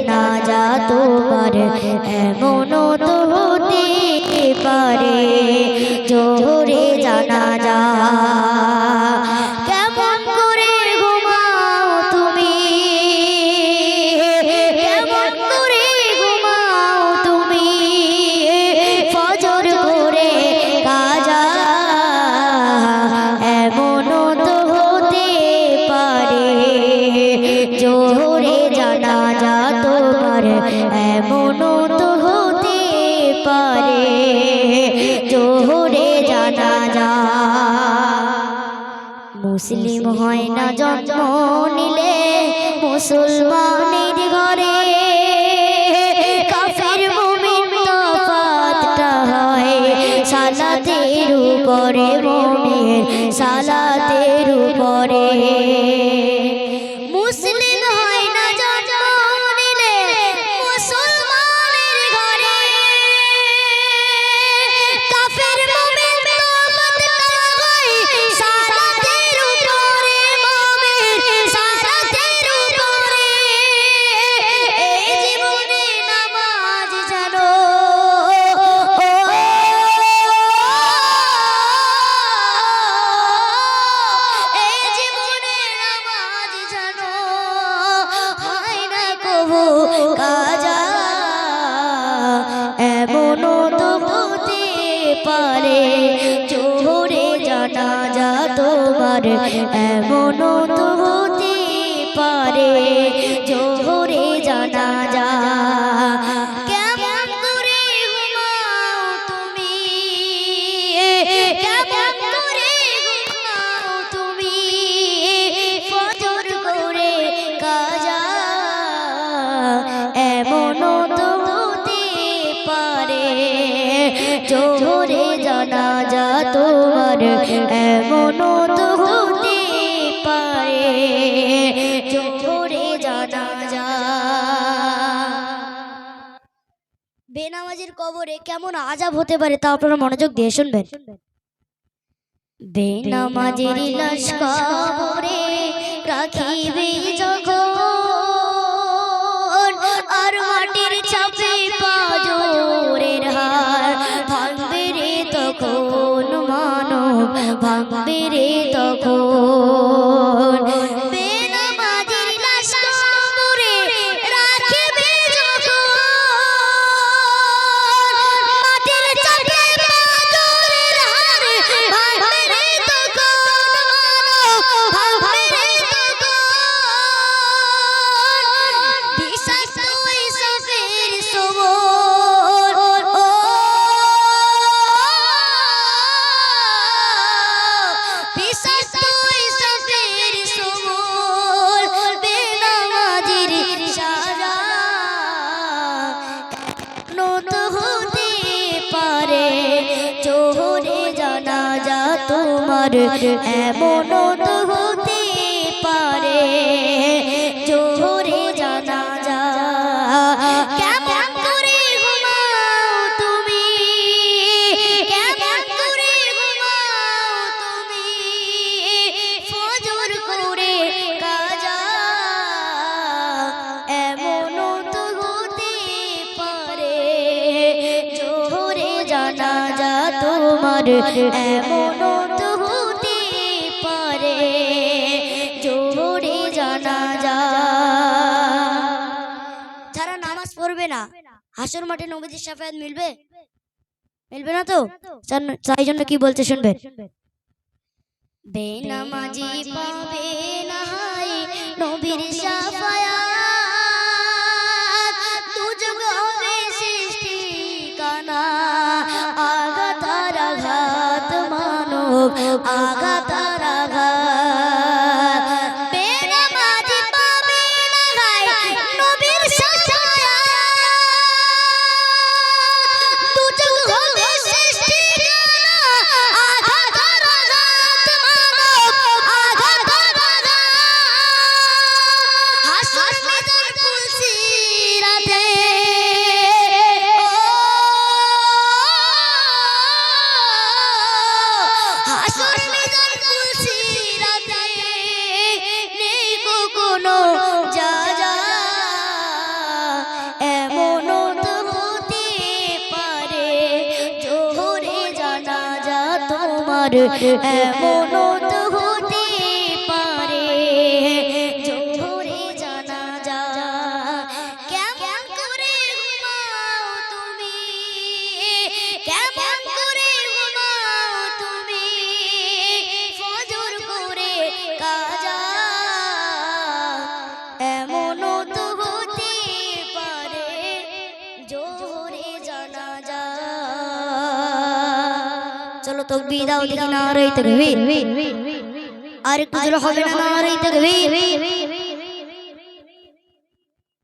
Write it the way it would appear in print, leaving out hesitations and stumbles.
জানাজা তোমার এমনও তো হতে পারে জোহরে জানাজা কেমন করে ঘুমাও তুমি কেমন করে ঘুমাও তুমি ফজর করে কাজা এমনও তো হতে পারে জোহরে জানাজা তোমার এমনও তো হতে পারে জোহরে জানাজা মুসলিম হয় না জন্ম নিলে মুসলমানের ঘরে কাফির মুমিন তফাতটা হয় সালাতের উপরে মুমিন সালাতের উপরে মুসলিম হয় না জন্ম নিলে মুসলমানের ঘরে কাফির মুমিন তফাতটা হয় সালাতের উপরে মুমিন সালাতের উপরে এই জীবনে নামাজ জানো এই জীবনে নামাজ জানো হয় না কবু কাজা এমনও তো হতে পারে জোহরে জানাজা তোমার এমনও তো হতে পারে জোহরে জানাজা কেমন করে ঘুমাও তুমি কেমন করে ঘুমাও তুমি ফজর করে কাজা এমনও তো হতে পারে জোহরে জানাজা তোমার এমনও তো হতে পারে জোহরে জানাজা বেনামাজির কবরে কেমন আযাব হতে পারে তা আপনারা মনোযোগ দিয়ে শুনবেন বেনামাজির লাশ কবরে রাখিবে যখন আর মাটির চাপে পাজরের হার ভাঙবে রে তখন মানব ভাঙবে রে তখন বেনামাজির লাশ কবরে রাখিবে যখন মাটির চাপে পাজরের হার ভাঙবে রে তখন মানব ভাঙবে রে তখন বিষাক্ত ওই সাপের সবর বিষাক্ত ওই সাপের সবর বেনামাজির সাজা নত হতে পারে জোহরে জানাজা তোমার এমনও তো হতে পারে জোহরে জানাজা কেমন করে ঘুমাও তুমি কেমন করে ঘুমাও তুমি ফজর করে কাজা এমনও তো হতে পারে জোহরে জানাজা তোমার এমনও তো হতে পারে জোহরে জানাজা যারা নামাজ পড়বে না হাসর মাঠে নবীজির শাফায়াত মিলবে মিলবে না তো তাই জন্য কি বলতে শুনবেন বেনামাজি পাবে না নবীর শাফায়াত দুজগ হবে সৃষ্টি কানা আঘাত আর আঘাত মানব আঘাত আর আঘাত বেনামাজি পাবে না নবীর শাফায়াত দুজগ হবে সৃষ্টি কানা আঘাত আর আঘাত মানব আঘাত আর আঘাত হাসর ময়দান ফুলসিরাতে হাসর তোমার এমনও তো হতে পারে জোহরে জানাজা কেমন করে ঘুমাও তুমি কেমন করে ঘুমাও তুমি ফজর করে কাজা এমনও তো হতে পারে জোহরে জানাজা চলো তাকবীর দাও দেখি নারে তাকবীর আর একটু জোরে হবে না নারে তাকবীর